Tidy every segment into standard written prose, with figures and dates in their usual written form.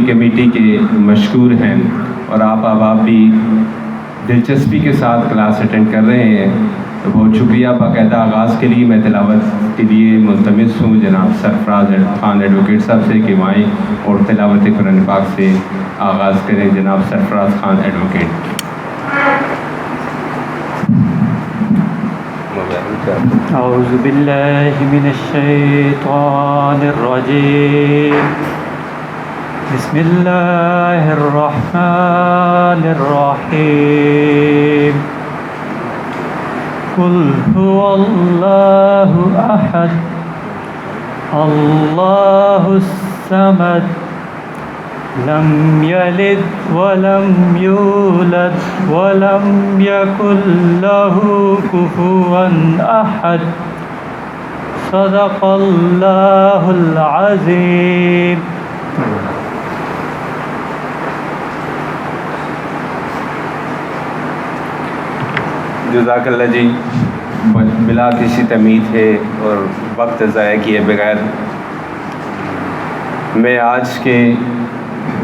Committee के मशकूर हैं और आप भी दिलचस्पी के साथ क्लास अटेंड कर रहे हैं, तो बहुत शुक्रिया। बाकायदा आगाज़ के लिए मैं तिलावत के लिए मुल्तमिस हूँ जनाब सरफराज खान एडवोकेट साहब से कि आएँ और तिलावत कुरान पाक से आगाज़ करें। जनाब सरफराज खान एडवोकेट। औज़ु बिल्लाहि मिनश शैतानिर रजीम। बिस्मिल्लाहिर रहमानिर रहीम। कुल हुवल्लाहु अहद अल्लाहुस समद लम यलिद वलम यूलद वलम यकुल लहू कुफुवन अहद। सदक़ल्लाहुल अज़ीम। जज़ाकल्लाह जी। बिला किसी तमीज़ है और वक्त ज़ाया किए बगैर मैं आज के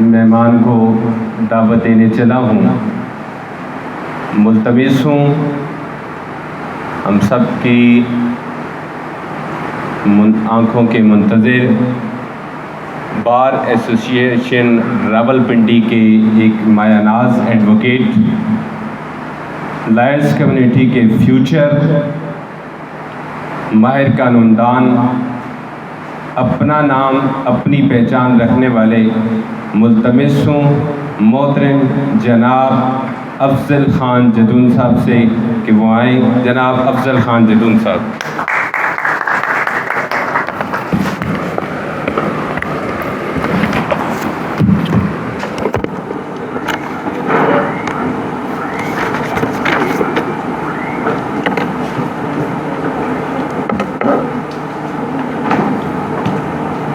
मेहमान को दावत देने चला हूँ। मुल्तमिस हूँ हम सब की आँखों के मुंतज़िर बार एसोसिएशन रावलपिंडी के एक मायानाज एडवोकेट, लायंस कम्युनिटी के फ्यूचर माहिर कानूनदान, अपना नाम अपनी पहचान रखने वाले मुल्तमिस हूँ मोहतरम जनाब अफजल ख़ान जदून साहब से कि वो आएँ। जनाब अफजल ख़ान जदून साहब।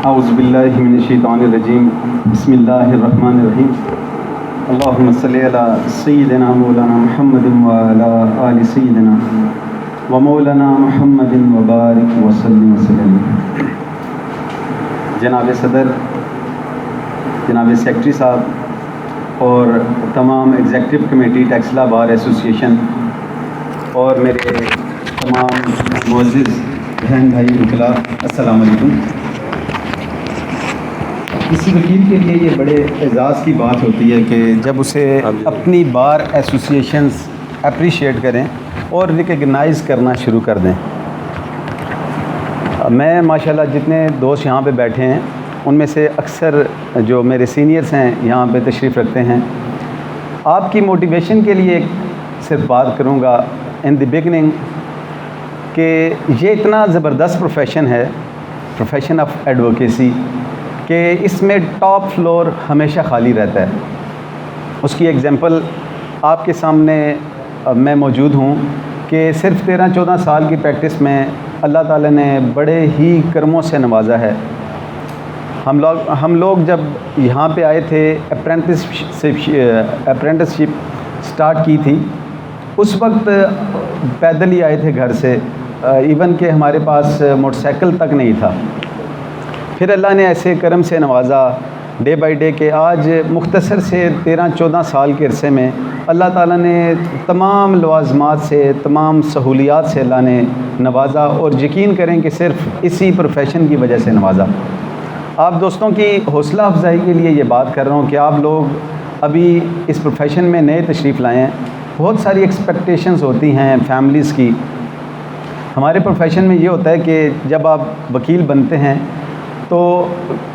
औज़ु बिल्लाहि मिनश शैतानिर रजीम। बिस्मिल्लाहिर्रहमानिर्रहीम। अल्लाहुम्मा सल्लि अला सय्यिदिना मौलाना मुहम्मदिन व अला आलि सय्यिदिना व मौलाना मुहम्मदिन व बारिक व सल्लिम वसल्लम। जनाब सदर, जनाब सेक्रेटरी साहब और तमाम executive committee Taxila bar association और मेरे तमाम मुअज़्ज़िज़ बहन भाई वकला, अस्सलाम वालेकुम। किसी वकील के लिए ये बड़े एज़ाज़ की बात होती है कि जब उसे अपनी बार एसोसिएशंस अप्रिशिएट करें और रिकग्नाइज़ करना शुरू कर दें। मैं माशाल्लाह जितने दोस्त यहाँ पे बैठे हैं उनमें से अक्सर जो मेरे सीनियर्स हैं यहाँ पे तशरीफ़ रखते हैं। आपकी मोटिवेशन के लिए सिर्फ बात करूँगा इन द बिगनिंग कि ये इतना ज़बरदस्त प्रोफेशन है, प्रोफेशन ऑफ एडवोकेसी, कि इसमें टॉप फ्लोर हमेशा खाली रहता है। उसकी एग्ज़ाम्पल आपके सामने मैं मौजूद हूँ कि सिर्फ 13-14 साल की प्रैक्टिस में अल्लाह ताला ने बड़े ही करमों से नवाजा है। हम लोग जब यहाँ पे आए थे अप्रेंटिसशिप स्टार्ट की थी, उस वक्त पैदल ही आए थे घर से, इवन कि हमारे पास मोटरसाइकिल तक नहीं था। फिर अल्लाह ने ऐसे करम से नवाजा डे बाय डे के आज मुख्तसर से 13-14 साल के अरसे में अल्लाह ताला ने तमाम लवाज़मात से, तमाम सहूलियात से अल्लाह ने नवाजा। और यकीन करें कि सिर्फ इसी प्रोफेशन की वजह से नवाजा। आप दोस्तों की हौसला अफजाई के लिए ये बात कर रहा हूँ कि आप लोग अभी इस प्रोफेशन में नए तशरीफ़ लाए हैं। बहुत सारी एक्सपेक्टेशंस होती हैं फैमिलीज़ की। हमारे प्रोफेशन में ये होता है कि जब आप वकील बनते हैं तो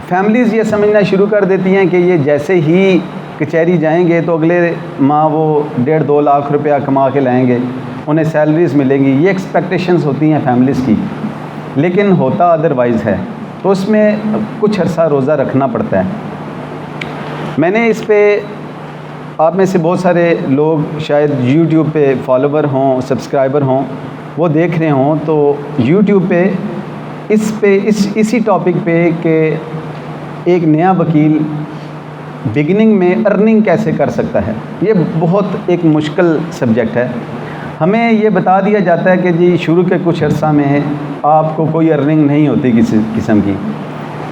फैमिलीज़ ये समझना शुरू कर देती हैं कि ये जैसे ही कचहरी जाएंगे तो अगले माह वो 1.5-2 लाख रुपया कमा के लाएंगे, उन्हें सैलरीज़ मिलेंगी। ये एक्सपेक्टेशंस होती हैं फैमिलीज़ की, लेकिन होता अदरवाइज़ है। तो उसमें कुछ अर्सा रोज़ा रखना पड़ता है। मैंने इस पे आप में से बहुत सारे लोग शायद यूट्यूब पे फॉलोवर हों, सब्सक्राइबर हों, वो देख रहे हों तो यूट्यूब पे इसी टॉपिक पे कि एक नया वकील बिगिनिंग में अर्निंग कैसे कर सकता है। ये बहुत एक मुश्किल सब्जेक्ट है। हमें ये बता दिया जाता है कि जी शुरू के कुछ अर्सा में आपको कोई अर्निंग नहीं होती किसी किस्म की,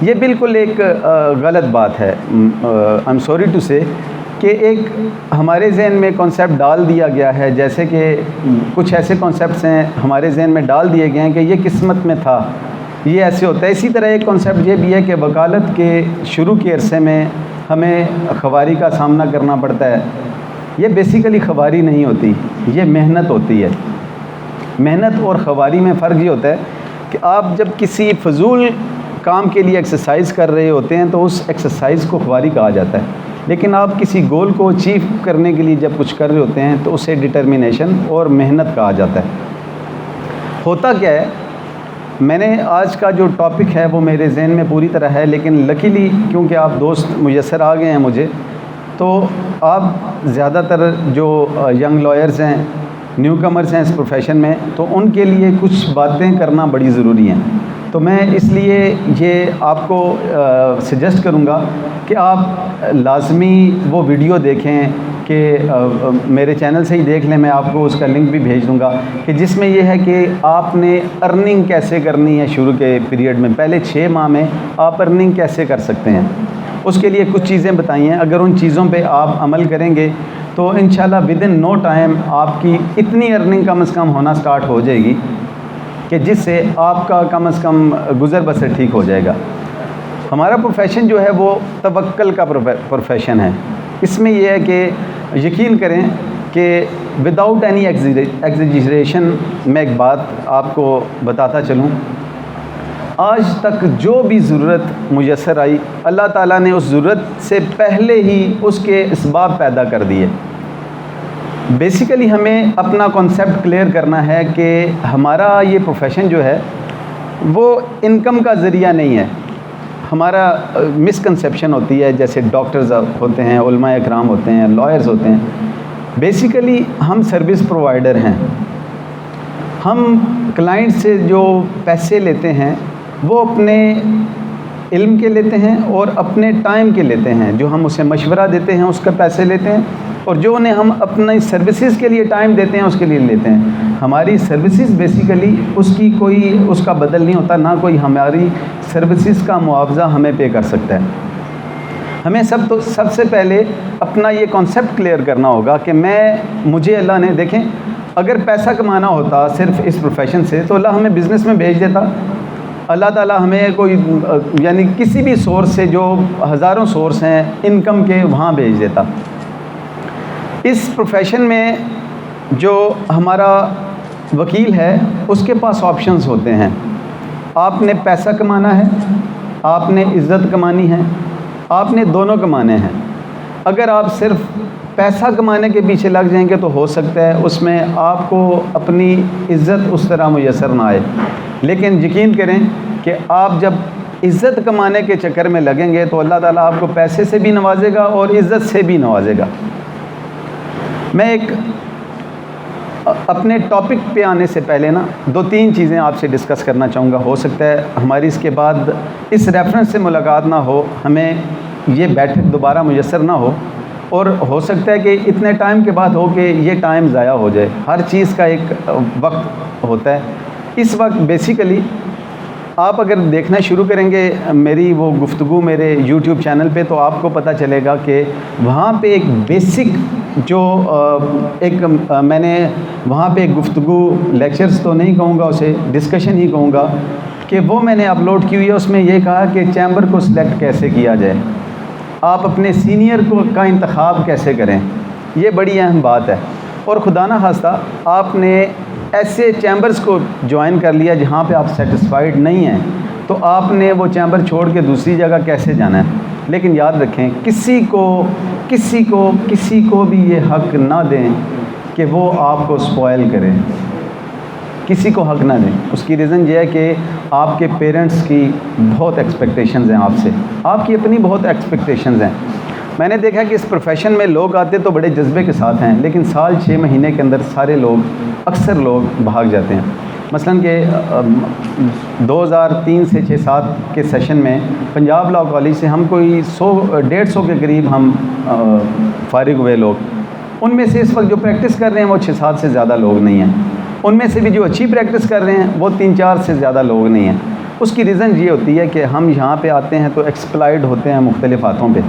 ये बिल्कुल एक गलत बात है। आई एम सॉरी टू से कि एक हमारे जहन में कॉन्सेप्ट डाल दिया गया है, जैसे कि कुछ ऐसे कॉन्सेप्ट्स हैं हमारे जहन में डाल दिए गए हैं कि ये किस्मत में था, ये ऐसे होता है। इसी तरह एक कॉन्सेप्ट ये भी है कि वकालत के शुरू के अरसे में हमें ख़वारी का सामना करना पड़ता है। ये बेसिकली ख़वारी नहीं होती, ये मेहनत होती है। मेहनत और ख़वारी में फ़र्क ये होता है कि आप जब किसी फ़जूल काम के लिए एक्सरसाइज कर रहे होते हैं तो उस एक्सरसाइज को ख़वारी कहा जाता है, लेकिन आप किसी गोल को अचीव करने के लिए जब कुछ कर रहे होते हैं तो उसे डिटर्मिनेशन और मेहनत कहा जाता है। होता क्या है, मैंने आज का जो टॉपिक है वो मेरे जहन में पूरी तरह है, लेकिन लकीली क्योंकि आप दोस्त मुयस्सर आ गए हैं मुझे, तो आप ज़्यादातर जो यंग लॉयर्स हैं, न्यू कमर्स हैं इस प्रोफेशन में, तो उनके लिए कुछ बातें करना बड़ी ज़रूरी हैं। तो मैं इसलिए ये आपको सजेस्ट करूँगा कि आप लाजमी वो वीडियो देखें कि मेरे चैनल से ही देख लें, मैं आपको उसका लिंक भी भेज दूँगा, कि जिसमें ये है कि आपने अर्निंग कैसे करनी है शुरू के पीरियड में, पहले 6 माह में आप अर्निंग कैसे कर सकते हैं। उसके लिए कुछ चीज़ें बताई हैं, अगर उन चीज़ों पे आप अमल करेंगे तो इंशाल्लाह विद इन नो टाइम आपकी इतनी अर्निंग कम से कम होना स्टार्ट हो जाएगी कि जिससे आपका कम से कम गुज़र बसर ठीक हो जाएगा। हमारा प्रोफेशन जो है वो तवक्कल का प्रोफेशन है। इसमें यह है कि यकीन करें कि विदाउट एनी एग्जेजरेशन मैं एक बात आपको बताता चलूँ, आज तक जो भी ज़रूरत मुयस्सर आई अल्लाह ताला ने उस ज़रूरत से पहले ही उसके इसबाब पैदा कर दिए। बेसिकली हमें अपना कॉन्सेप्ट क्लियर करना है कि हमारा ये प्रोफेशन जो है वो इनकम का ज़रिया नहीं है। हमारा मिसकंसेप्शन होती है, जैसे डॉक्टर्स होते हैं, उलमा इकराम होते हैं, लॉयर्स होते हैं। बेसिकली हम सर्विस प्रोवाइडर हैं। हम क्लाइंट से जो पैसे लेते हैं वो अपने इल्म के लेते हैं और अपने टाइम के लेते हैं। जो हम उसे मशवरा देते हैं उसका पैसे लेते हैं, और जो उन्हें हम अपनी सर्विसेज के लिए टाइम देते हैं उसके लिए लेते हैं। हमारी सर्विसेज बेसिकली उसकी कोई उसका बदल नहीं होता, ना कोई हमारी सर्विसेज का मुआवजा हमें पे कर सकता है। हमें सबसे पहले अपना ये कॉन्सेप्ट क्लियर करना होगा कि मुझे अल्लाह ने, देखें, अगर पैसा कमाना होता सिर्फ इस प्रोफेशन से तो अल्लाह हमें बिज़नेस में भेज देता। अल्लाह ताला हमें कोई यानी किसी भी सोर्स से, जो हज़ारों सोर्स हैं इनकम के, वहाँ भेज देता। इस प्रोफेशन में जो हमारा वकील है उसके पास ऑप्शंस होते हैं। आपने पैसा कमाना है, आपने इज़्ज़त कमानी है, आपने दोनों कमाने हैं। अगर आप सिर्फ पैसा कमाने के पीछे लग जाएंगे तो हो सकता है उसमें आपको अपनी इज़्ज़त उस तरह मुयस्सर ना आए। लेकिन यकीन करें कि आप जब इज़्ज़त कमाने के चक्कर में लगेंगे तो अल्लाह ताला आपको पैसे से भी नवाजेगा और इज़्ज़त से भी नवाजेगा। मैं एक अपने टॉपिक पे आने से पहले ना 2-3 चीज़ें आपसे डिस्कस करना चाहूँगा। हो सकता है हमारी इसके बाद इस रेफरेंस से मुलाकात ना हो, हमें ये बैठक दोबारा मुयस्सर ना हो, और हो सकता है कि इतने टाइम के बाद हो कि ये टाइम ज़ाया हो जाए। हर चीज़ का एक वक्त होता है। इस वक्त बेसिकली आप अगर देखना शुरू करेंगे मेरी वो गुफ्तगू मेरे YouTube चैनल पे, तो आपको पता चलेगा कि वहाँ पे एक बेसिक जो मैंने वहाँ पे एक गुफ्तगू, लेक्चर्स तो नहीं कहूँगा उसे, डिस्कशन ही कहूँगा, कि वो मैंने अपलोड की हुई है। उसमें ये कहा कि चैम्बर को सिलेक्ट कैसे किया जाए, आप अपने सीनियर का इंतखाब कैसे करें, ये बड़ी अहम बात है। और खुदा ना खास्ता आपने ऐसे चैम्बर्स को ज्वाइन कर लिया जहाँ पे आप सेटिस्फाइड नहीं हैं, तो आपने वो चैम्बर छोड़ के दूसरी जगह कैसे जाना है। लेकिन याद रखें, किसी को भी ये हक़ ना दें कि वो आपको स्पॉइल करे, किसी को हक़ ना दें। उसकी रीज़न ये है कि आपके पेरेंट्स की बहुत एक्सपेक्टेशंस हैं आपसे, आपकी अपनी बहुत एक्सपेक्टेशंस हैं। मैंने देखा कि इस प्रोफेशन में लोग आते तो बड़े जज्बे के साथ हैं, लेकिन साल 6 महीने के अंदर सारे लोग, अक्सर लोग भाग जाते हैं। मसलन कि 2003 से 6-7 के सेशन में पंजाब लॉ कॉलेज से हम कोई 100-150 के करीब हम फारिग हुए लोग। उनमें से इस वक्त जो प्रैक्टिस कर रहे हैं वो 6-7 से ज़्यादा लोग नहीं हैं। उनमें से भी जो अच्छी प्रैक्टिस कर रहे हैं वो 3-4 से ज़्यादा लोग नहीं हैं। उसकी रीज़न ये होती है कि हम यहाँ पे आते हैं तो एक्सप्लॉइट होते हैं मुख्तलिफ़ बातों पे,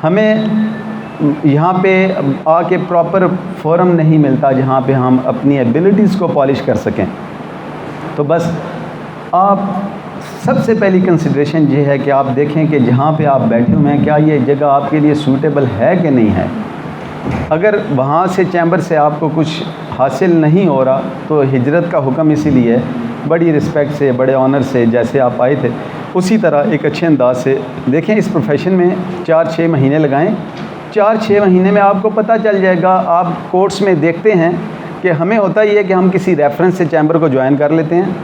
हमें यहाँ पे आके प्रॉपर फोरम नहीं मिलता जहाँ पे हम अपनी एबिलिटीज़ को पॉलिश कर सकें। तो बस आप सबसे पहली कंसिडरेशन ये है कि आप देखें कि जहाँ पे आप बैठे हुए हैं क्या ये जगह आपके लिए सूटेबल है कि नहीं है। अगर वहाँ से चैम्बर से आपको कुछ हासिल नहीं हो रहा तो हिजरत का हुक्म इसीलिए बड़ी रिस्पेक्ट से, बड़े ऑनर से, जैसे आप आए थे उसी तरह एक अच्छे अंदाज से देखें। इस प्रोफेशन में 4-6 महीने लगाएं। 4-6 महीने में आपको पता चल जाएगा। आप कोर्स में देखते हैं कि हमें होता ही है कि हम किसी रेफरेंस से चैम्बर को ज्वाइन कर लेते हैं,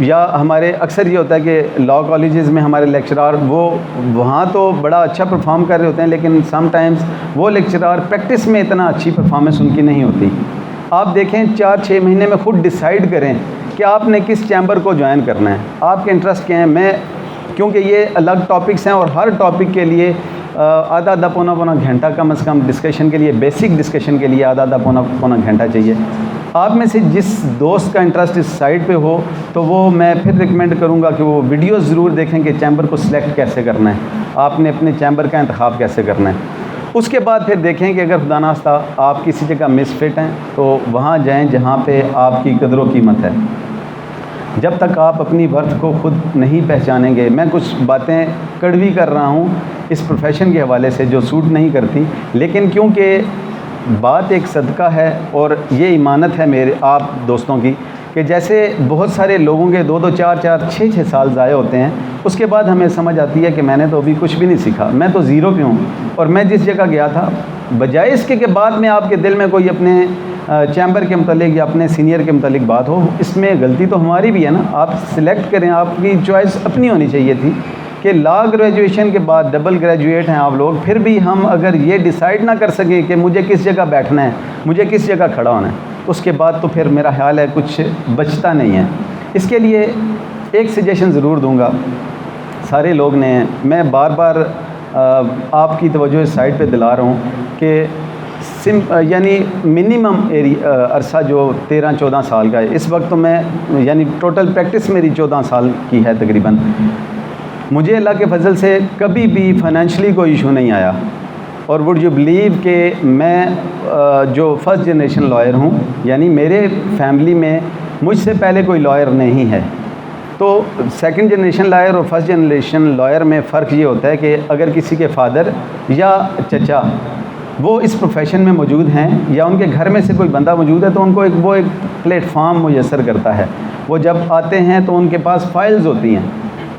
या हमारे अक्सर ये होता है कि लॉ कॉलेजेस में हमारे लेक्चरार वो वहाँ तो बड़ा अच्छा परफॉर्म कर रहे होते हैं, लेकिन समटाइम्स वो लेक्चरार प्रैक्टिस में इतना अच्छी परफॉर्मेंस उनकी नहीं होती। आप देखें 4-6 महीने में ख़ुद डिसाइड करें कि आपने किस चैम्बर को ज्वाइन करना है, आपके इंटरेस्ट क्या हैं। मैं क्योंकि ये अलग टॉपिक्स हैं और हर टॉपिक के लिए आधा पौना घंटा कम से कम डिस्कशन के लिए, बेसिक डिस्कशन के लिए आधा पौना घंटा चाहिए। आप में से जिस दोस्त का इंटरेस्ट इस साइड पे हो तो वो मैं फिर रिकमेंड करूँगा कि वो वीडियो ज़रूर देखें कि चैम्बर को सिलेक्ट कैसे करना है, आपने अपने चैम्बर का इंतखाब कैसे करना है। उसके बाद फिर देखें कि अगर खुदा नास्ता आप किसी जगह मिसफिट हैं तो वहाँ जाएं जहाँ पे आपकी कदर कीमत है। जब तक आप अपनी वर्थ को ख़ुद नहीं पहचानेंगे, मैं कुछ बातें कड़वी कर रहा हूँ इस प्रोफेशन के हवाले से जो सूट नहीं करती, लेकिन क्योंकि बात एक सदका है और ये इमानत है मेरे आप दोस्तों की कि जैसे बहुत सारे लोगों के 2-2, 4-4, 6-6 साल ज़ाया होते हैं, उसके बाद हमें समझ आती है कि मैंने तो अभी कुछ भी नहीं सीखा, मैं तो ज़ीरो पे हूँ। और मैं जिस जगह गया था, बजाय इसके के बाद में आपके दिल में कोई अपने चैम्बर के मतलब या अपने सीनियर के मतलब बात हो, इसमें गलती तो हमारी भी है ना। आप सिलेक्ट करें, आपकी चॉइस अपनी होनी चाहिए थी कि लॉ ग्रेजुएशन के बाद डबल ग्रेजुएट हैं आप लोग, फिर भी हम अगर ये डिसाइड ना कर सकें कि मुझे किस जगह बैठना है, मुझे किस जगह खड़ा होना है, उसके बाद तो फिर मेरा ख्याल है कुछ बचता नहीं है। इसके लिए एक सजेशन ज़रूर दूंगा सारे लोग ने, मैं बार बार आपकी तवज्जो इस साइड पे दिला रहा हूँ कि यानी मिनिमम अरसा जो 13-14 साल का है। इस वक्त तो मैं यानी टोटल प्रैक्टिस मेरी 14 साल की है तकरीबन। मुझे अल्लाह के फजल से कभी भी फाइनेंशियली कोई इशू नहीं आया। और वुड यू बिलीव कि मैं जो फर्स्ट जनरेशन लॉयर हूँ, यानी मेरे फैमिली में मुझसे पहले कोई लॉयर नहीं है। तो सेकंड जनरेशन लॉयर और फर्स्ट जनरेशन लॉयर में फ़र्क ये होता है कि अगर किसी के फादर या चचा वो इस प्रोफेशन में मौजूद हैं या उनके घर में से कोई बंदा मौजूद है तो उनको एक प्लेटफार्म मुयस्सर करता है। वो जब आते हैं तो उनके पास फाइल्स होती हैं।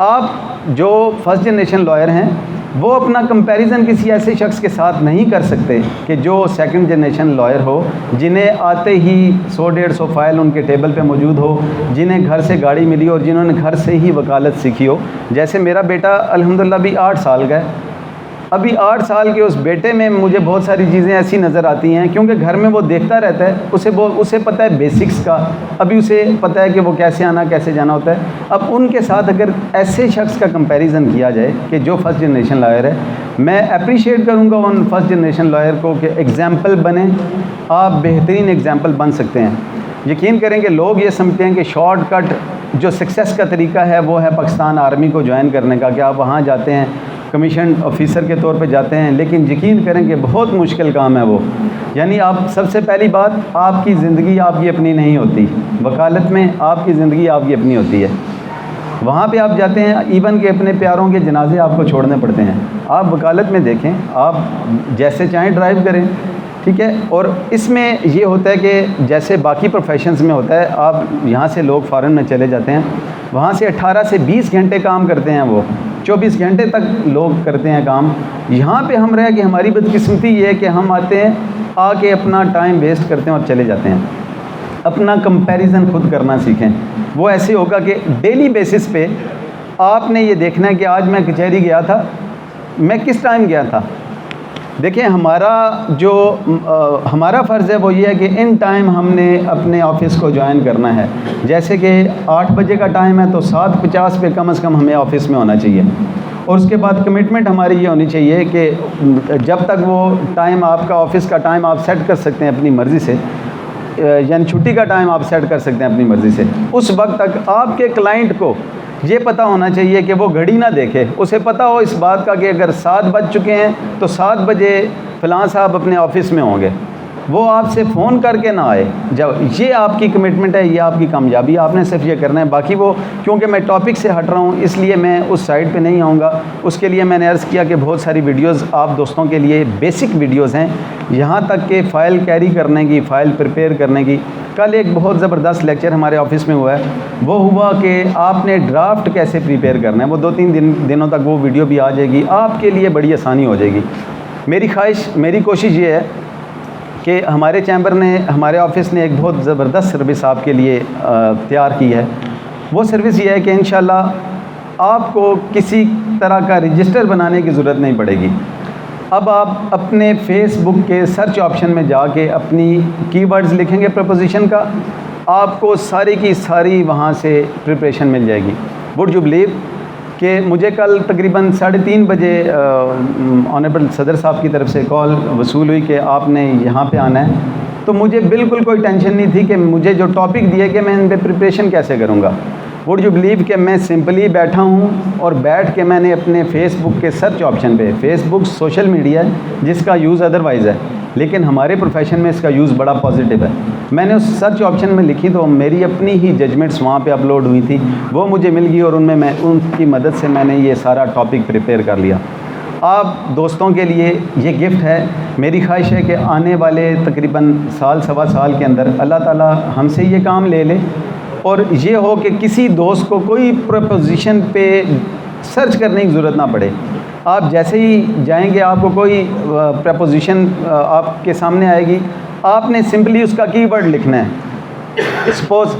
आप जो फर्स्ट जनरेशन लॉयर हैं वो अपना कंपैरिजन किसी ऐसे शख्स के साथ नहीं कर सकते कि जो सेकंड जनरेशन लॉयर हो, जिन्हें आते ही 100-150 फाइल उनके टेबल पे मौजूद हो, जिन्हें घर से गाड़ी मिली और जिन्होंने घर से ही वकालत सीखी हो। जैसे मेरा बेटा अल्हम्दुलिल्लाह भी 8 साल का है। अभी 8 साल के उस बेटे में मुझे बहुत सारी चीज़ें ऐसी नज़र आती हैं क्योंकि घर में वो देखता रहता है, उसे पता है बेसिक्स का, अभी उसे पता है कि वो कैसे आना कैसे जाना होता है। अब उनके साथ अगर ऐसे शख्स का कंपैरिजन किया जाए कि जो फर्स्ट जनरेशन लॉयर है, मैं अप्रिशिएट करूँगा उन फर्स्ट जनरेशन लॉयर को कि एग्ज़ाम्पल बने। आप बेहतरीन एग्ज़ाम्पल बन सकते हैं। यकीन करें कि लोग ये समझते हैं कि शॉर्टकट जो सक्सेस का तरीका है वो है पाकिस्तान आर्मी को ज्वाइन करने का, कि आप वहाँ जाते हैं कमीशन ऑफिसर के तौर पे जाते हैं, लेकिन यकीन करें कि बहुत मुश्किल काम है वो। यानी आप सबसे पहली बात, आपकी ज़िंदगी आपकी अपनी नहीं होती। वकालत में आपकी ज़िंदगी आपकी अपनी होती है। वहाँ पे आप जाते हैं, इवन के अपने प्यारों के जनाजे आपको छोड़ने पड़ते हैं। आप वकालत में देखें, आप जैसे चाहें ड्राइव करें, ठीक है। और इसमें ये होता है कि जैसे बाकी प्रोफेशंस में होता है, आप यहाँ से लोग फ़ॉरेन में चले जाते हैं, वहाँ से 18 से 20 घंटे काम करते हैं, वो 24 घंटे तक लोग करते हैं काम। यहाँ पे हम रह कि हमारी बदकिस्मती ये है कि हम आते हैं, आके अपना टाइम वेस्ट करते हैं और चले जाते हैं। अपना कंपैरिजन खुद करना सीखें। वो ऐसे होगा कि डेली बेसिस पे आपने ये देखना है कि आज मैं कचहरी गया था, मैं किस टाइम गया था। देखिए हमारा फ़र्ज़ है वो ये है कि इन टाइम हमने अपने ऑफ़िस को ज्वाइन करना है। जैसे कि 8 बजे का टाइम है तो 7:50 पे कम से कम हमें ऑफ़िस में होना चाहिए। और उसके बाद कमिटमेंट हमारी ये होनी चाहिए कि जब तक वो टाइम आपका ऑफ़िस का टाइम आप सेट कर सकते हैं अपनी मर्ज़ी से, यानी छुट्टी का टाइम आप सेट कर सकते हैं अपनी मर्ज़ी से, उस वक्त तक आपके क्लाइंट को ये पता होना चाहिए कि वो घड़ी ना देखे, उसे पता हो इस बात का कि अगर 7 बज चुके हैं तो 7 बजे फ़लाँ साहब अपने ऑफिस में होंगे, वो आपसे फ़ोन करके ना आए। जब ये आपकी कमिटमेंट है, ये आपकी कामयाबी, आपने सिर्फ ये करना है। बाकी वो, क्योंकि मैं टॉपिक से हट रहा हूँ इसलिए मैं उस साइड पे नहीं आऊँगा। उसके लिए मैंने अर्ज़ किया कि बहुत सारी वीडियोस आप दोस्तों के लिए बेसिक वीडियोस हैं, यहाँ तक कि फ़ाइल कैरी करने की, फ़ाइल प्रिपेयर करने की। कल एक बहुत ज़बरदस्त लेक्चर हमारे ऑफिस में हुआ है, वो हुआ कि आपने ड्राफ्ट कैसे प्रिपेयर करना है। वो 2-3 दिनों तक वो वीडियो भी आ जाएगी, आपके लिए बड़ी आसानी हो जाएगी। मेरी कोशिश ये है कि हमारे चैम्बर ने, हमारे ऑफिस ने एक बहुत ज़बरदस्त सर्विस आपके लिए तैयार की है। वो सर्विस ये है कि इंशाल्लाह आपको किसी तरह का रजिस्टर बनाने की ज़रूरत नहीं पड़ेगी। अब आप अपने फेसबुक के सर्च ऑप्शन में जाके अपनी कीवर्ड्स लिखेंगे प्रपोजिशन का, आपको सारी की सारी वहाँ से प्रिपरेशन मिल जाएगी। वुड यू बिलीव कि मुझे कल तकरीबन 3:30 बजे ऑनरेबल सदर साहब की तरफ से कॉल वसूल हुई कि आपने यहाँ पे आना है। तो मुझे बिल्कुल कोई टेंशन नहीं थी कि मुझे जो टॉपिक दिए कि मैं इन पर प्रिपरेशन कैसे करूँगा। वुड यू बिलीव कि मैं सिंपली बैठा हूँ और बैठ के मैंने अपने फेसबुक के सर्च ऑप्शन पे, फेसबुक सोशल मीडिया है जिसका यूज़ अदरवाइज़ है, लेकिन हमारे प्रोफेशन में इसका यूज़ बड़ा पॉजिटिव है। मैंने उस सर्च ऑप्शन में लिखी तो मेरी अपनी ही जजमेंट्स वहाँ पे अपलोड हुई थी, वो मुझे मिल गई और उनमें मैं उनकी मदद से मैंने ये सारा टॉपिक प्रिपेयर कर लिया। आप दोस्तों के लिए ये गिफ्ट है। मेरी ख्वाहिश है कि आने वाले तकरीबन साल सवा साल के अंदर अल्लाह ताला हमसे ये काम ले ले और ये हो कि किसी दोस्त को कोई प्रपोजिशन पे सर्च करने की ज़रूरत ना पड़े। आप जैसे ही जाएंगे आपको कोई प्रपोजिशन आपके सामने आएगी, आपने सिंपली उसका कीवर्ड लिखना है। सपोज़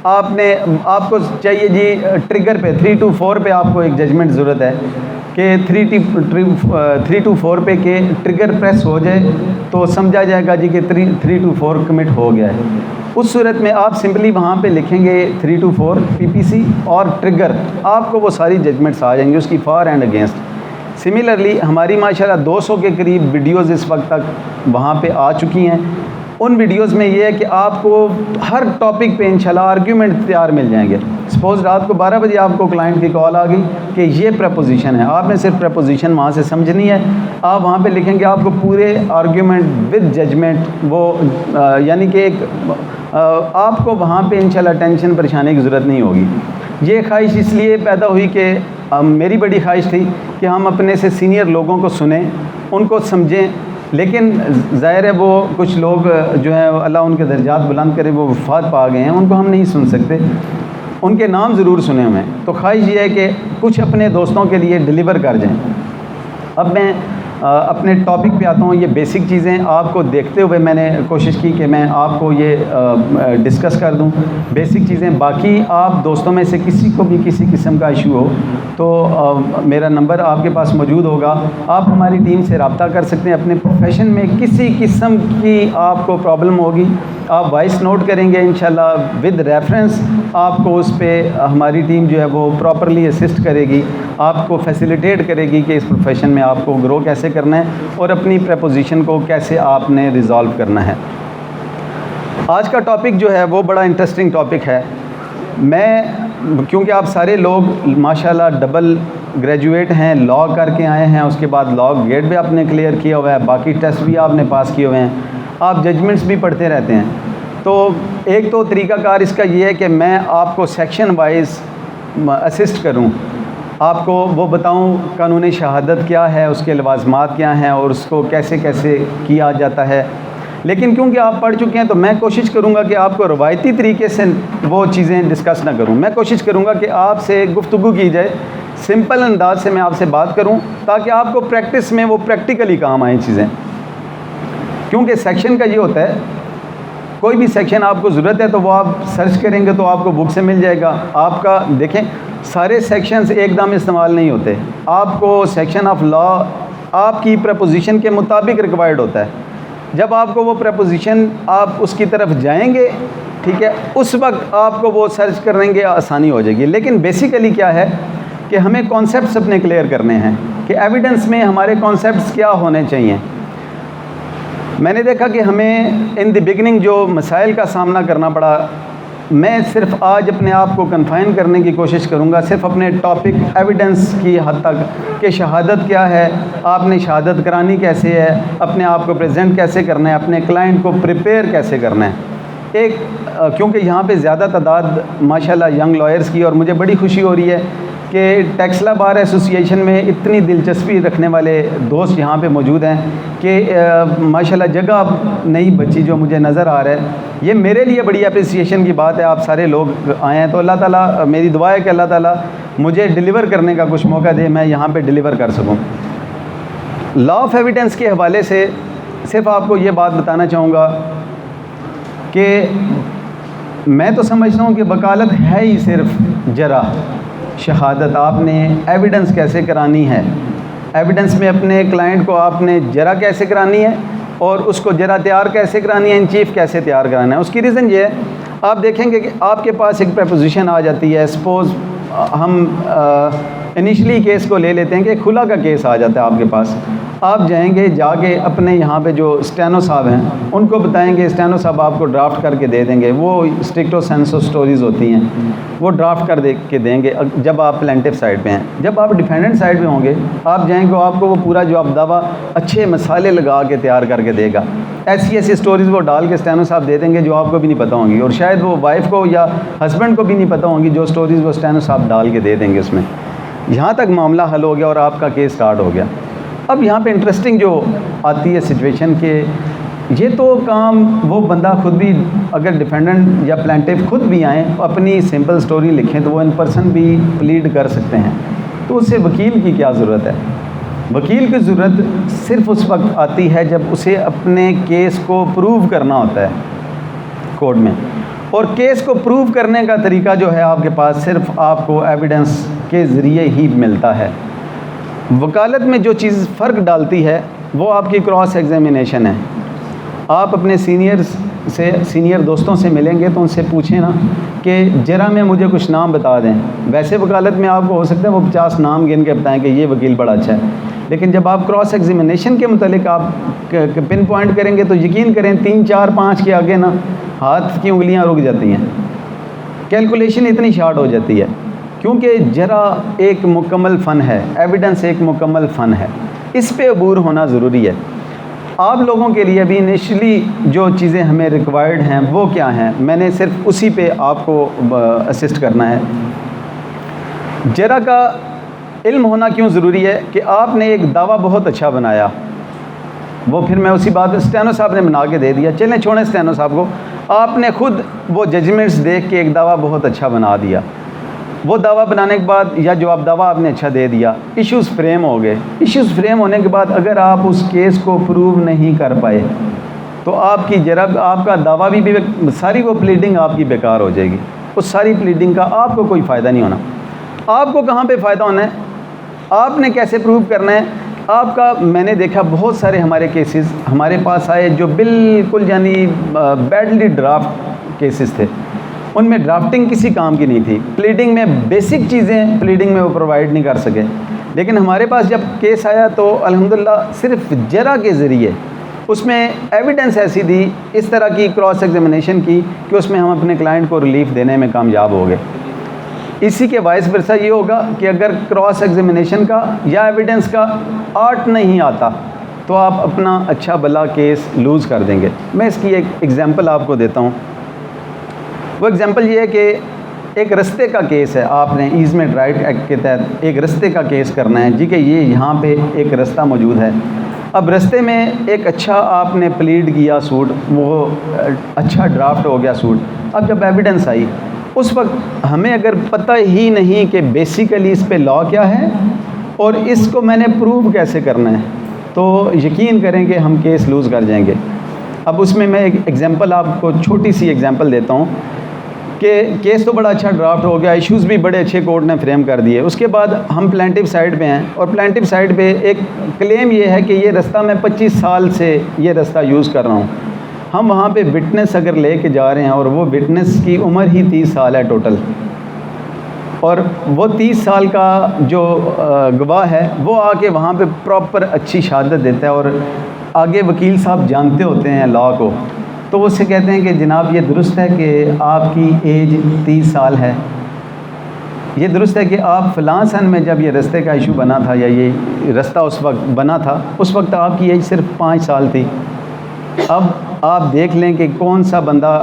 आपको चाहिए जी ट्रिगर पे 3 to 4 पे आपको एक जजमेंट ज़रूरत है कि 3 to 4 पे के ट्रिगर प्रेस हो जाए तो समझा जाएगा जी कि 3 to 4 कमिट हो गया है। उस सूरत में आप सिंपली वहाँ पे लिखेंगे 3 to 4 PPC और ट्रिगर, आपको वो सारी जजमेंट्स आ जाएंगी उसकी फॉर एंड अगेंस्ट। सिमिलरली हमारी माशाल्लाह 200 के करीब वीडियोज़ इस वक्त तक वहाँ पे आ चुकी हैं। उन वीडियोज़ में ये है कि आपको हर टॉपिक पे इंशाल्लाह आर्ग्यूमेंट तैयार मिल जाएंगे। सपोज़ रात को 12 बजे आपको क्लाइंट की कॉल आ गई कि ये प्रपोजिशन है, आपने सिर्फ प्रपोजिशन वहाँ से समझनी है। आप वहाँ पे लिखेंगे, आपको पूरे आर्ग्यूमेंट विद जजमेंट वो यानी कि एक आपको वहाँ पे इंशाल्लाह टेंशन परेशानी की ज़रूरत नहीं होगी। ये ख्वाहिश इसलिए पैदा हुई कि मेरी बड़ी ख्वाहिश थी कि हम अपने से सीनियर लोगों को सुने, उनको समझें, लेकिन ज़ाहिर है वो कुछ लोग जो है अल्लाह उनके दर्जात बुलंद करे वो वफ़ात पा गए हैं, उनको हम नहीं सुन सकते, उनके नाम ज़रूर सुने हुए हैं। तो ख्वाहिश ये है कि कुछ अपने दोस्तों के लिए डिलीवर कर जाएं। अब मैं अपने टॉपिक पे आता हूँ। ये बेसिक चीज़ें आपको देखते हुए मैंने कोशिश की कि मैं आपको ये डिस्कस कर दूँ बेसिक चीज़ें। बाकी आप दोस्तों में से किसी को भी किसी किस्म का इशू हो तो मेरा नंबर आपके पास मौजूद होगा, आप हमारी टीम से रब्ता कर सकते हैं। अपने प्रोफेशन में किसी किस्म की आपको प्रॉब्लम होगी, आप वॉइस नोट करेंगे, इंशाल्लाह विद रेफरेंस आपको उस पर हमारी टीम जो है वो प्रॉपरली असिस्ट करेगी, आपको फैसिलिटेट करेगी कि इस प्रोफेशन में आपको ग्रो कैसे करना है और अपनी प्रपोजिशन को कैसे आपने रिज़ॉल्व करना है। आज का टॉपिक जो है वो बड़ा इंटरेस्टिंग टॉपिक है। मैं क्योंकि आप सारे लोग माशाल्लाह डबल ग्रेजुएट हैं, लॉ करके आए हैं, उसके बाद लॉ गेट भी आपने क्लियर किया हुआ है, बाकी टेस्ट भी आपने पास किए हुए हैं, आप जजमेंट्स भी पढ़ते रहते हैं। तो एक तो तरीक़ाकार इसका ये है कि मैं आपको सेक्शन वाइज असिस्ट करूं, आपको वो बताऊं कानूनी शहादत क्या है, उसके लवाज़मात क्या हैं और उसको कैसे कैसे किया जाता है। लेकिन क्योंकि आप पढ़ चुके हैं तो मैं कोशिश करूंगा कि आपको रवायती तरीके से वो चीज़ें डिस्कस ना करूं। मैं कोशिश करूंगा कि आपसे गुफ्तगू की जाए, सिंपल अंदाज से मैं आपसे बात करूं ताकि आपको प्रैक्टिस में वो प्रैक्टिकली काम आए चीज़ें। क्योंकि सेक्शन का ये होता है, कोई भी सेक्शन आपको ज़रूरत है तो वो आप सर्च करेंगे तो आपको बुक से मिल जाएगा। आपका देखें सारे सेक्शंस एकदम इस्तेमाल नहीं होते, आपको सेक्शन ऑफ लॉ आपकी प्रपोजिशन के मुताबिक रिक्वायर्ड होता है। जब आपको वो प्रपोजिशन आप उसकी तरफ जाएंगे, ठीक है, उस वक्त आपको वो सर्च करेंगे आसानी हो जाएगी। लेकिन बेसिकली क्या है कि हमें कॉन्सेप्ट्स अपने क्लियर करने हैं कि एविडेंस में हमारे कॉन्सेप्ट्स क्या होने चाहिए। मैंने देखा कि हमें इन द बिगनिंग जो मसाइल का सामना करना पड़ा मैं सिर्फ आज अपने आप को कन्फाइन करने की कोशिश करूंगा सिर्फ अपने टॉपिक एविडेंस की हद तक कि शहादत क्या है, आपने शहादत करानी कैसे है, अपने आप को प्रेजेंट कैसे करना है, अपने क्लाइंट को प्रिपेयर कैसे करना है। क्योंकि यहाँ पे ज़्यादा तादाद माशाल्लाह यंग लॉयर्स की, और मुझे बड़ी खुशी हो रही है कि टेक्सला बार एसोसिएशन में इतनी दिलचस्पी रखने वाले दोस्त यहाँ पे मौजूद हैं कि माशाल्लाह जगह नई बच्ची जो मुझे नज़र आ रहा है। ये मेरे लिए बड़ी अप्रिसिएशन की बात है, आप सारे लोग आए हैं। तो अल्लाह ताला, मेरी दुआ है कि अल्लाह ताला मुझे डिलीवर करने का कुछ मौका दे, मैं यहाँ पे डिलीवर कर सकूँ। लॉ ऑफ एविडेंस के हवाले से सिर्फ आपको ये बात बताना चाहूँगा कि मैं तो समझता हूँ कि वकालत है ही सिर्फ जरा शहादत। आपने एविडेंस कैसे करानी है, एविडेंस में अपने क्लाइंट को आपने जरा कैसे करानी है और उसको जरा तैयार कैसे करानी है, इन चीफ कैसे तैयार कराना है। उसकी रीज़न ये है, आप देखेंगे कि आपके पास एक प्रपोजिशन आ जाती है। सपोज़ हम इनिशली केस को ले लेते हैं कि खुला का केस आ जाता है आपके पास। आप जाएंगे, जाके अपने यहाँ पे जो स्टेनो साहब हैं उनको बताएंगे, स्टेनो साहब आपको ड्राफ्ट करके दे देंगे। वो स्ट्रिक्टो सेंसो स्टोरीज़ होती हैं, वो ड्राफ्ट कर दे के देंगे जब आप प्लेंटिफ साइड पे हैं। जब आप डिफेंडेंट साइड पे होंगे, आप जाएंगे, आपको वो पूरा जो आप दावा अच्छे मसाले लगा के तैयार करके देगा। ऐसी ऐसी स्टोरीज़ वो डाल के स्टेनो साहब दे देंगे जो आपको भी नहीं पता होंगी, और शायद वो वाइफ को या हस्बैंड को भी नहीं पता होंगी, जो स्टोरीज़ वो स्टेनो साहब डाल के दे देंगे उसमें। यहाँ तक मामला हल हो गया और आपका केस स्टार्ट हो गया। अब यहाँ पे इंटरेस्टिंग जो आती है सिचुएशन के, ये तो काम वो बंदा खुद भी, अगर डिफेंडेंट या प्लेंटिफ खुद भी आएँ अपनी सिंपल स्टोरी लिखें तो वो इन पर्सन भी प्लीड कर सकते हैं। तो उससे वकील की क्या ज़रूरत है? वकील की ज़रूरत सिर्फ उस वक्त आती है जब उसे अपने केस को प्रूव करना होता है कोर्ट में, और केस को प्रूव करने का तरीका जो है आपके पास सिर्फ आपको एविडेंस के ज़रिए ही मिलता है। वकालत में जो चीज़ फ़र्क डालती है वो आपकी क्रॉस एग्जामिनेशन है। आप अपने सीनियर दोस्तों से मिलेंगे तो उनसे पूछें ना कि जरा में मुझे कुछ नाम बता दें। वैसे वकालत में आपको हो सकता है वो 50 नाम गिन के बताएं कि ये वकील बड़ा अच्छा है, लेकिन जब आप क्रॉस एग्जामिनेशन के मुतालिक आप पिन पॉइंट करेंगे तो यकीन करें 3, 4, 5 के आगे ना हाथ की उंगलियां रुक जाती हैं, कैलकुलेशन इतनी शार्ट हो जाती है, क्योंकि जरा एक मुकम्मल फ़न है, एविडेंस एक मुकम्मल फ़न है, इस पे अबूर होना ज़रूरी है। आप लोगों के लिए भी इनिशली जो चीज़ें हमें रिक्वायर्ड हैं वो क्या हैं, मैंने सिर्फ उसी पे आपको असिस्ट करना है। जरा का इल्म होना क्यों ज़रूरी है कि आपने एक दावा बहुत अच्छा बनाया, वो फिर मैं उसी बात स्टेनो साहब ने बना के दे दिया, चलें छोड़ें स्टेनो साहब को, आपने खुद वो जजमेंट्स देख के एक दावा बहुत अच्छा बना दिया। वो दावा बनाने के बाद या जो आप दावा आपने अच्छा दे दिया, इश्यूज़ फ्रेम हो गए। इश्यूज़ फ्रेम होने के बाद अगर आप उस केस को प्रूव नहीं कर पाए तो आपकी जरा आपका दावा भी सारी वो प्लीडिंग आपकी बेकार हो जाएगी। उस सारी प्लीडिंग का आपको कोई फ़ायदा नहीं होना। आपको कहाँ पे फ़ायदा होना है, आपने कैसे प्रूव करना है आपका। मैंने देखा बहुत सारे हमारे केसेस हमारे पास आए जो बिल्कुल यानी बैडली ड्राफ्ट केसेस थे, उनमें ड्राफ्टिंग किसी काम की नहीं थी, प्लीडिंग में बेसिक चीज़ें प्लीडिंग में वो प्रोवाइड नहीं कर सके। लेकिन हमारे पास जब केस आया तो अल्हम्दुलिल्लाह सिर्फ जरा के ज़रिए उसमें एविडेंस ऐसी दी, इस तरह की क्रॉस एग्जामिनेशन की कि उसमें हम अपने क्लाइंट को रिलीफ देने में कामयाब हो गए। इसी के वाइस वर्सा ये होगा कि अगर क्रॉस एग्जामिनेशन का या एविडेंस का आर्ट नहीं आता तो आप अपना अच्छा भला केस लूज़ कर देंगे। मैं इसकी एक एग्ज़ाम्पल आपको देता हूँ। वो एग्ज़ाम्पल ये है कि एक रस्ते का केस है, आपने ईज़मेंट राइट एक्ट के तहत एक रस्ते का केस करना है जी कि ये यहाँ पे एक रास्ता मौजूद है। अब रस्ते में एक अच्छा आपने प्लीड किया सूट, वो अच्छा ड्राफ्ट हो गया सूट। अब जब एविडेंस आई उस वक्त हमें अगर पता ही नहीं कि बेसिकली इस पे लॉ क्या है और इसको मैंने प्रूव कैसे करना है, तो यकीन करें कि हम केस लूज़ कर जाएंगे। अब उसमें मैं एक एग्ज़ाम्पल आपको छोटी सी एग्ज़ाम्पल देता हूँ कि केस तो बड़ा अच्छा ड्राफ्ट हो गया, इश्यूज़ भी बड़े अच्छे कोर्ट ने फ्रेम कर दिए। उसके बाद हम प्लेंटिव साइड पे हैं और प्लेंटिव साइड पे एक क्लेम ये है कि ये रास्ता मैं 25 साल से ये रास्ता यूज़ कर रहा हूँ। हम वहाँ पे विटनेस अगर ले के जा रहे हैं और वो विटनेस की उम्र ही 30 साल है टोटल, और वो 30 साल का जो गवाह है वो आके वहाँ पे प्रॉपर अच्छी शहादत देता है और आगे वकील साहब जानते होते हैं लॉ को, तो वो उससे कहते हैं कि जनाब ये दुरुस्त है कि आपकी एज 30 साल है, ये दुरुस्त है कि आप फ़लाँ सन में जब ये रास्ते का इशू बना था या ये रास्ता उस वक्त बना था उस वक्त आपकी एज सिर्फ 5 साल थी। अब आप देख लें कि कौन सा बंदा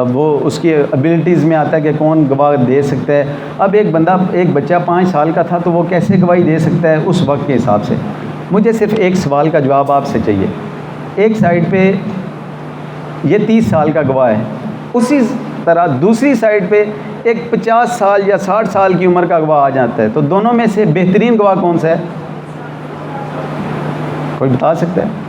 वो उसकी एबिलिटीज़ में आता है कि कौन गवाह दे सकता है। अब एक बच्चा 5 साल का था तो वो कैसे गवाही दे सकता है उस वक्त के हिसाब से। मुझे सिर्फ एक सवाल का जवाब आपसे चाहिए। एक साइड पे ये 30 साल का गवाह है, उसी तरह दूसरी साइड पे एक 50 साल या 60 साल की उम्र का गवाह आ जाता है, तो दोनों में से बेहतरीन गवाह कौन सा है? कोई बता सकता है?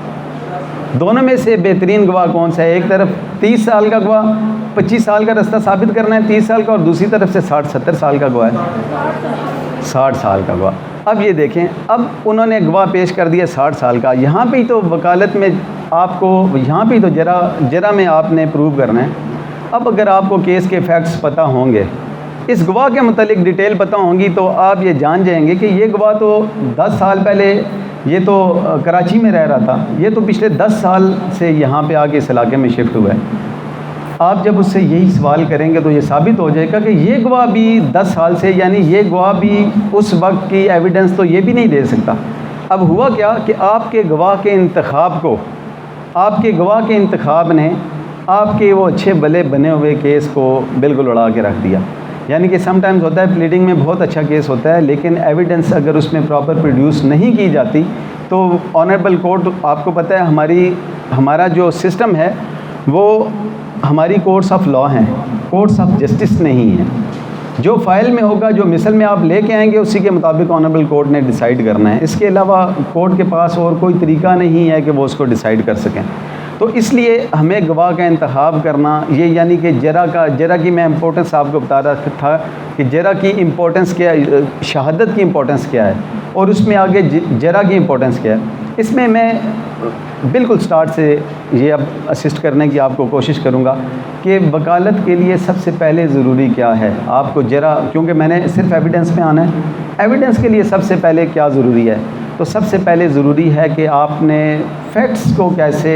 दोनों में से बेहतरीन गवाह कौन सा है? एक तरफ 30 साल का गवाह 25 साल का रास्ता साबित करना है 30 साल का, और दूसरी तरफ से 60-70 साल का गवाह है 60 साल का गवाह। अब ये देखें, अब उन्होंने गवाह पेश कर दिया 60 साल का। यहाँ पे ही तो वकालत में आपको यहाँ पे ही तो जरा में आपने प्रूव करना है। अब अगर आपको केस के फैक्ट्स पता होंगे, इस गवाह के मतलब डिटेल पता होंगी, तो आप ये जान जाएंगे कि ये गवाह तो 10 साल पहले ये तो कराची में रह रहा था, ये तो पिछले 10 साल से यहाँ पे आके इस इलाके में शिफ्ट हुआ है। आप जब उससे यही सवाल करेंगे तो ये साबित हो जाएगा कि ये गवाह भी 10 साल से, यानी ये गवाह भी उस वक्त की एविडेंस तो ये भी नहीं दे सकता। अब हुआ क्या कि आपके गवाह के इंतखाब ने आपके वो अच्छे भले बने हुए केस को बिल्कुल उड़ा के रख दिया। यानी कि समटाइम्स होता है प्लीडिंग में बहुत अच्छा केस होता है, लेकिन एविडेंस अगर उसमें प्रॉपर प्रोड्यूस नहीं की जाती तो ऑनरेबल कोर्ट, आपको पता है हमारा जो सिस्टम है वो हमारी कोर्ट्स ऑफ लॉ हैं, कोर्ट्स ऑफ जस्टिस नहीं है। जो फाइल में होगा, जो मिसल में आप लेके आएंगे, उसी के मुताबिक ऑनरेबल कोर्ट ने डिसाइड करना है। इसके अलावा कोर्ट के पास और कोई तरीका नहीं है कि वो उसको डिसाइड कर सकें। तो इसलिए हमें गवाह का इंतखाब करना, ये यानी कि जरा की मैं इम्पोर्टेंस आपको बता रहा था कि जरा की इम्पोर्टेंस क्या है, शहादत की इम्पोर्टेंस क्या है, और उसमें आगे जरा की इम्पोर्टेंस क्या है। इसमें मैं बिल्कुल स्टार्ट से ये अब असिस्ट करने की आपको कोशिश करूँगा कि वकालत के लिए सबसे पहले ज़रूरी क्या है। आपको जरा, क्योंकि मैंने सिर्फ एविडेंस में आना है, एविडेंस के लिए सबसे पहले क्या ज़रूरी है, तो सबसे पहले ज़रूरी है कि आपने फैक्ट्स को कैसे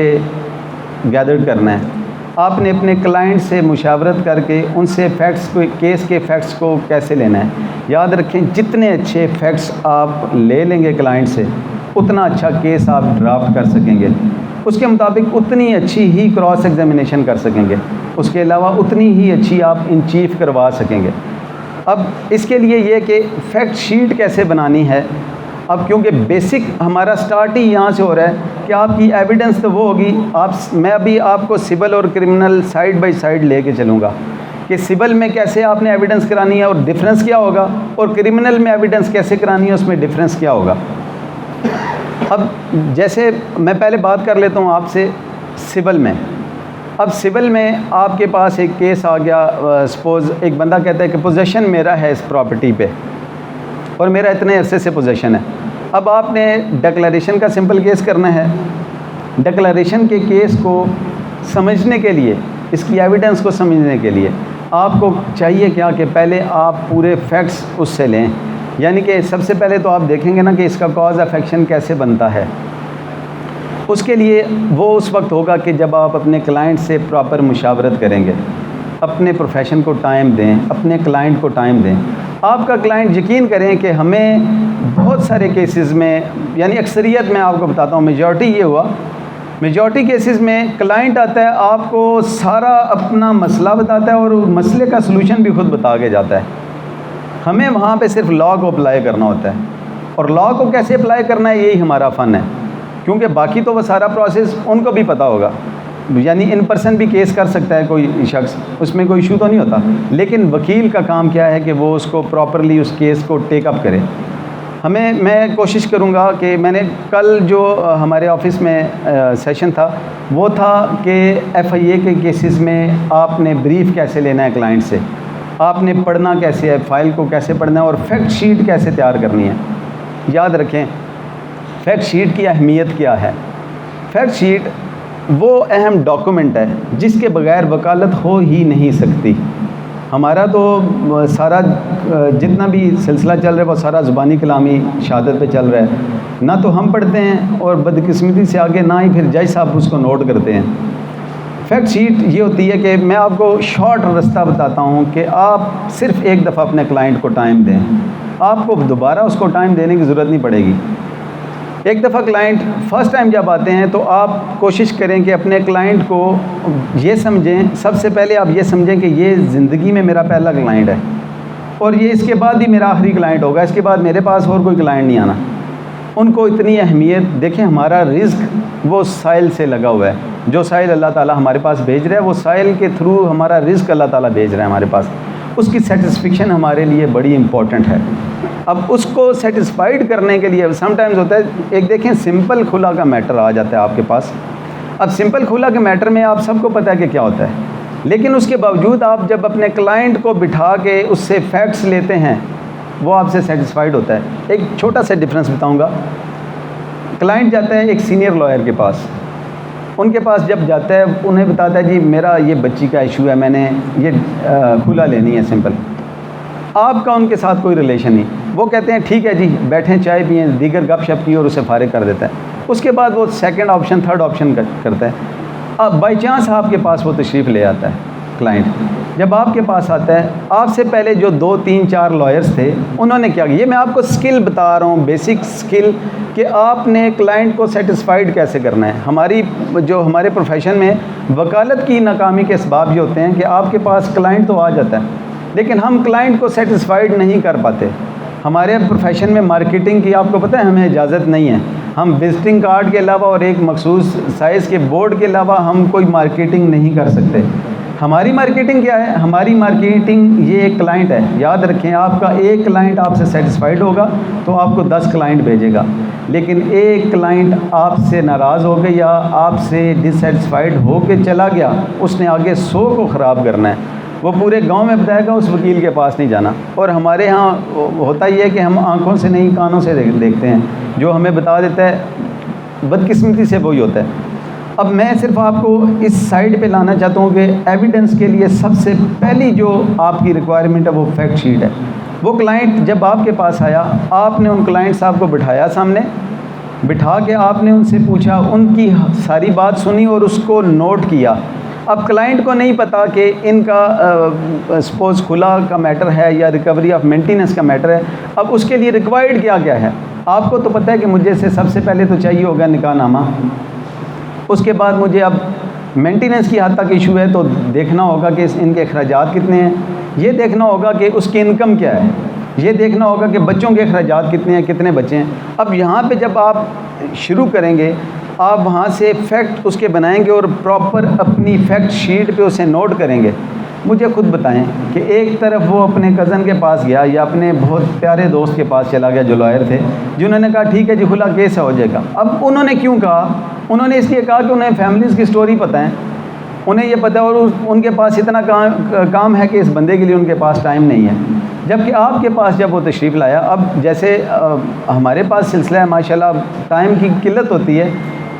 गैदर करना है। आपने अपने क्लाइंट से मुशावरत करके उनसे फैक्ट्स को, केस के फैक्ट्स को कैसे लेना है। याद रखें, जितने अच्छे फैक्ट्स आप ले लेंगे क्लाइंट से, उतना अच्छा केस आप ड्राफ्ट कर सकेंगे, उसके मुताबिक उतनी अच्छी ही क्रॉस एग्जामिनेशन कर सकेंगे, उसके अलावा उतनी ही अच्छी आप इन चीफ करवा सकेंगे। अब इसके लिए ये कि फैक्ट शीट कैसे बनानी है। अब क्योंकि बेसिक हमारा स्टार्ट ही यहाँ से हो रहा है कि आपकी एविडेंस तो वो होगी, मैं अभी आपको सिविल और क्रिमिनल साइड बाय साइड लेके चलूँगा कि सिविल में कैसे आपने एविडेंस करानी है और डिफरेंस क्या होगा, और क्रिमिनल में एविडेंस कैसे करानी है, उसमें डिफरेंस क्या होगा। अब जैसे मैं पहले बात कर लेता हूँ आपसे सिविल में। अब सिविल में आपके पास एक केस आ गया, सपोज़ एक बंदा कहता है कि पोजेशन मेरा है इस प्रॉपर्टी पे और मेरा इतने अरसे से पोजेशन है। अब आपने डिक्लेरेशन का सिंपल केस करना है। डिक्लेरेशन के केस को समझने के लिए, इसकी एविडेंस को समझने के लिए आपको चाहिए क्या कि पहले आप पूरे फैक्ट्स उससे लें। यानी कि सबसे पहले तो आप देखेंगे ना कि इसका कॉज ऑफ एक्शन कैसे बनता है। उसके लिए वो उस वक्त होगा कि जब आप अपने क्लाइंट से प्रॉपर मुशावरत करेंगे, अपने प्रोफेशन को टाइम दें, अपने क्लाइंट को टाइम दें। आपका क्लाइंट, यकीन करें कि हमें बहुत सारे केसेस में, यानी अक्सरियत में आपको बताता हूँ, मेजॉरिटी ये हुआ, मेजॉरिटी केसेस में क्लाइंट आता है, आपको सारा अपना मसला बताता है और मसले का सलूशन भी खुद बता के जाता है। हमें वहाँ पे सिर्फ लॉ को अप्लाई करना होता है, और लॉ को कैसे अप्लाई करना है यही हमारा फ़न है, क्योंकि बाकी तो वह सारा प्रोसेस उनको भी पता होगा। यानी इन पर्सन भी केस कर सकता है कोई शख्स, उसमें कोई इशू तो नहीं होता, लेकिन वकील का काम क्या है कि वो उसको प्रॉपरली उस केस को टेक अप करे। मैं कोशिश करूँगा कि मैंने कल जो हमारे ऑफिस में सेशन था वो था कि FIA के केसेस में आपने ब्रीफ कैसे लेना है क्लाइंट से, आपने पढ़ना कैसे है, फ़ाइल को कैसे पढ़ना है, और फैक्ट शीट कैसे तैयार करनी है। याद रखें, फैक्ट शीट की अहमियत क्या है। फैक्ट शीट वो अहम डॉक्यूमेंट है जिसके बगैर वकालत हो ही नहीं सकती। हमारा तो सारा जितना भी सिलसिला चल रहा है वो सारा ज़ुबानी कलामी शहादत पे चल रहा है। ना तो हम पढ़ते हैं और बदकिस्मती से आगे ना ही फिर जज साहब उसको नोट करते हैं। फैक्ट शीट ये होती है कि मैं आपको शॉर्ट रास्ता बताता हूँ कि आप सिर्फ एक दफ़ा अपने क्लाइंट को टाइम दें, आपको दोबारा उसको टाइम देने की ज़रूरत नहीं पड़ेगी। एक दफ़ा क्लाइंट फ़र्स्ट टाइम जब आते हैं तो आप कोशिश करें कि अपने क्लाइंट को ये समझें, सबसे पहले आप ये समझें कि ये ज़िंदगी में मेरा पहला क्लाइंट है और ये इसके बाद ही मेरा आखिरी क्लाइंट होगा, इसके बाद मेरे पास और कोई क्लाइंट नहीं आना। उनको इतनी अहमियत देखें, हमारा रिज़्क वो साइल से लगा हुआ है, जो साइल अल्लाह ताला हमारे पास भेज रहा है वो साइल के थ्रू हमारा रिज़्क अल्लाह ताला भेज रहा है हमारे पास, उसकी सेटिस्फिक्शन हमारे लिए बड़ी इंपॉर्टेंट है। अब उसको सेटिस्फाइड करने के लिए समटाइम्स होता है, एक देखें सिंपल खुला का मैटर आ जाता है आपके पास। अब सिंपल खुला के मैटर में आप सबको पता है कि क्या होता है, लेकिन उसके बावजूद आप जब अपने क्लाइंट को बिठा के उससे फैक्ट्स लेते हैं वो आपसे सेटिस्फाइड होता है। एक छोटा सा डिफरेंस बताऊंगा। क्लाइंट जाता है एक सीनियर लॉयर के पास, उनके पास जब जाता है उन्हें बताता है जी मेरा ये बच्ची का इशू है, मैंने ये खुला लेनी है सिंपल। आपका उनके साथ कोई रिलेशन नहीं, वो कहते हैं ठीक है जी बैठें चाय पिएं, दीगर गपशप की और उसे फारिग कर देता है। उसके बाद वो सेकंड ऑप्शन थर्ड ऑप्शन करता है। अब बाई चांस आपके पास वो तशरीफ़ ले आता है क्लाइंट, जब आपके पास आता है आपसे पहले जो 2 3 4 लॉयर्स थे उन्होंने क्या किया, ये मैं आपको स्किल बता रहा हूँ, बेसिक स्किल कि आपने क्लाइंट को सेटिस्फाइड कैसे करना है। हमारे प्रोफेशन में वकालत की नाकामी के असबाब ये होते हैं कि आपके पास क्लाइंट तो आ जाता है लेकिन हम क्लाइंट को सेटिस्फाइड नहीं कर पाते। हमारे प्रोफेशन में मार्केटिंग की आपको पता है हमें इजाज़त नहीं है, हम विजिटिंग कार्ड के अलावा और एक मखसूस साइज़ के बोर्ड के अलावा हम कोई मार्केटिंग नहीं कर सकते। हमारी मार्केटिंग क्या है, हमारी मार्केटिंग ये एक क्लाइंट है। याद रखें, आपका एक क्लाइंट आपसे सेटिस्फाइड होगा तो आपको 10 क्लाइंट भेजेगा, लेकिन एक क्लाइंट आपसे नाराज़ हो गया या आपसे डिससेटिस्फाइड हो के चला गया, उसने आगे 100 को ख़राब करना है, वो पूरे गांव में बताएगा, उस वकील के पास नहीं जाना। और हमारे यहाँ होता ही है कि हम आंखों से नहीं कानों से देखते हैं, जो हमें बता देता है बदकिस्मती से वही होता है। अब मैं सिर्फ आपको इस साइड पे लाना चाहता हूँ कि एविडेंस के लिए सबसे पहली जो आपकी रिक्वायरमेंट है वो फैक्ट शीट है। वो क्लाइंट जब आपके पास आया, आपने उन क्लाइंट साहब को बिठाया सामने, बिठा के आपने उनसे पूछा, उनकी सारी बात सुनी और उसको नोट किया। अब क्लाइंट को नहीं पता कि इनका सपोज़ खुला का मैटर है या रिकवरी ऑफ मेंटेनेंस का मैटर है। अब उसके लिए रिक्वायर्ड क्या क्या है आपको तो पता है कि मुझे से सबसे पहले तो चाहिए होगा निकाहनामा, उसके बाद मुझे अब मेंटेनेंस की हद तक इशू है तो देखना होगा कि इनके अखराजात कितने हैं, ये देखना होगा कि उसकी इनकम क्या है, ये देखना होगा कि बच्चों के अखराजात कितने हैं, कितने बच्चे हैं। अब यहाँ पे जब आप शुरू करेंगे आप वहाँ से फैक्ट उसके बनाएंगे और प्रॉपर अपनी फैक्ट शीट पे उसे नोट करेंगे। मुझे खुद बताएं कि एक तरफ वो अपने कज़न के पास गया या अपने बहुत प्यारे दोस्त के पास चला गया जो लॉयर थे, जिन्होंने कहा ठीक है जी खुला केस हो जाएगा। अब उन्होंने क्यों कहा, उन्होंने इसलिए कहा कि उन्हें फैमिलीज़ की स्टोरी पता है, उन्हें ये पता है और उनके पास इतना काम है कि इस बंदे के लिए उनके पास टाइम नहीं है। जबकि आपके पास जब वो तशरीफ़ लाया, अब जैसे हमारे पास सिलसिला है माशाल्लाह, टाइम की किल्लत होती है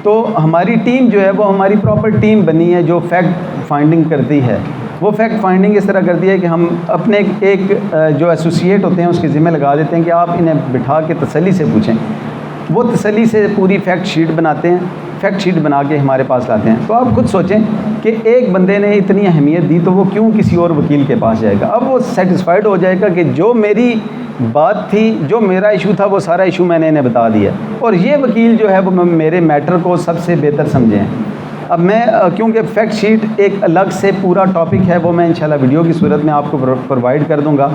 तो हमारी टीम जो है वो हमारी प्रॉपर टीम बनी है जो फैक्ट फाइंडिंग करती है। वो फैक्ट फाइंडिंग इस तरह करती है कि हम अपने एक जो एसोसिएट होते हैं उसके ज़िम्मे लगा देते हैं कि आप इन्हें बिठा के तसल्ली से पूछें, वो तसल्ली से पूरी फैक्ट शीट बनाते हैं, फैक्ट शीट बना के हमारे पास लाते हैं। तो आप खुद सोचें कि एक बंदे ने इतनी अहमियत दी तो वो क्यों किसी और वकील के पास जाएगा। अब वो सेटिस्फाइड हो जाएगा कि जो मेरी बात थी, जो मेरा इशू था, वो सारा इशू मैंने इन्हें बता दिया और ये वकील जो है वो मेरे मैटर को सबसे बेहतर समझे हैं। अब मैं क्योंकि फैक्ट शीट एक अलग से पूरा टॉपिक है, वो मैं इंशाल्लाह वीडियो की सूरत में आपको प्रोवाइड कर दूंगा।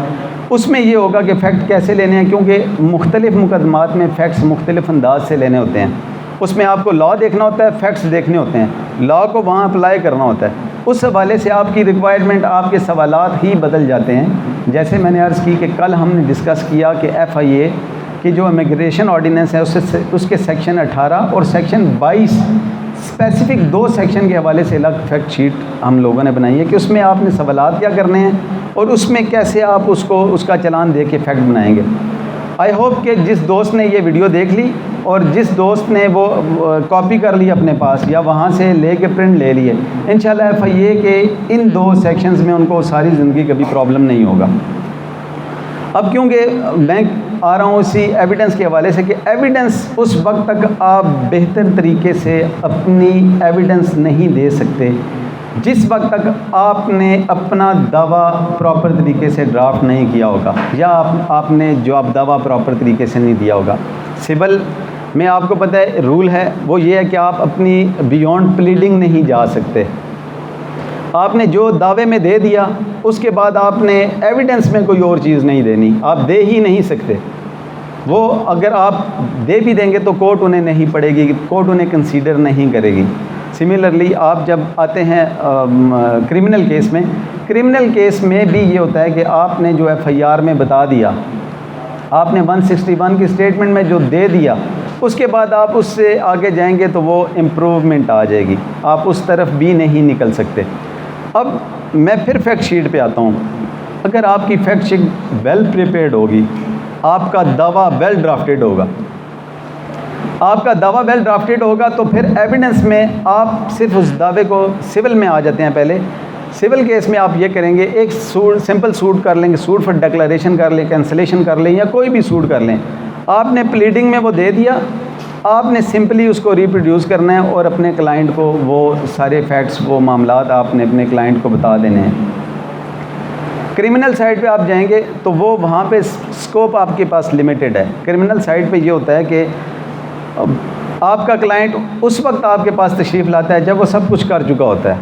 उसमें ये होगा कि फ़ैक्ट कैसे लेने हैं, क्योंकि मुख्तलिफ़ मुकदमात में फ़ैक्ट्स मुख्तलिफ़ अंदाज से लेने होते हैं। उसमें आपको लॉ देखना होता है, फैक्ट्स देखने होते हैं, लॉ को वहाँ अप्लाई करना होता है। उस हवाले से आपकी रिक्वायरमेंट, आपके सवालात ही बदल जाते हैं। जैसे मैंने अर्ज़ की कि कल हमने डिस्कस किया कि FIA की जो इमिग्रेशन ऑर्डिनेंस है उसके सेक्शन 18 और सेक्शन 22 स्पेसिफ़िक 2 सेक्शन के हवाले से अलग फैक्ट शीट हम लोगों ने बनाई है कि उसमें आपने सवालात क्या करने हैं और उसमें कैसे आप उसका चालान दे के फैक्ट बनाएंगे। आई होप कि जिस दोस्त ने ये वीडियो देख ली और जिस दोस्त ने वो कॉपी कर ली अपने पास या वहाँ से ले के प्रिंट ले लिए, इंशाल्लाह FIA के इन 2 सेक्शंस में उनको सारी ज़िंदगी कभी प्रॉब्लम नहीं होगा। अब क्योंकि मैं आ रहा हूँ इसी एविडेंस के हवाले से कि एविडेंस उस वक्त तक आप बेहतर तरीके से अपनी एविडेंस नहीं दे सकते जिस वक्त तक आपने अपना दावा प्रॉपर तरीके से ड्राफ्ट नहीं किया होगा या आपने जवाब दावा प्रॉपर तरीके से नहीं दिया होगा। सिविल में आपको पता है रूल है, वो ये है कि आप अपनी बियॉन्ड प्लीडिंग नहीं जा सकते। आपने जो दावे में दे दिया उसके बाद आपने एविडेंस में कोई और चीज़ नहीं देनी, आप दे ही नहीं सकते। वो अगर आप दे भी देंगे तो कोर्ट उन्हें नहीं पड़ेगी, कोर्ट उन्हें कंसीडर नहीं करेगी। सिमिलरली आप जब आते हैं क्रिमिनल केस में भी ये होता है कि आपने जो FIR में बता दिया, आपने 161 की स्टेटमेंट में जो दे दिया, उसके बाद आप उससे आगे जाएंगे तो वो इम्प्रूवमेंट आ जाएगी, आप उस तरफ भी नहीं निकल सकते। अब मैं फिर फैक्ट शीट पे आता हूँ। अगर आपकी फैक्ट शीट वेल प्रिपेयर्ड होगी, आपका दावा वेल ड्राफ्टेड होगा, आपका दावा वेल ड्राफ्टेड होगा तो फिर एविडेंस में आप सिर्फ उस दावे को, सिविल में आ जाते हैं पहले। सिविल केस में आप ये करेंगे, एक सूट, सिंपल सूट कर लेंगे, सूट फॉर डिक्लेरेशन कर लें, कैंसलेशन कर लें या कोई भी सूट कर लें। आपने प्लीडिंग में वो दे दिया, आपने सिंपली उसको रिप्रोड्यूस करना है और अपने क्लाइंट को वो सारे फैक्ट्स, वो मामलात आपने अपने क्लाइंट को बता देने हैं। क्रिमिनल साइड पे आप जाएंगे तो वो वहाँ पे स्कोप आपके पास लिमिटेड है। क्रिमिनल साइड पे ये होता है कि आपका क्लाइंट उस वक्त आपके पास तशरीफ़ लाता है जब वो सब कुछ कर चुका होता है।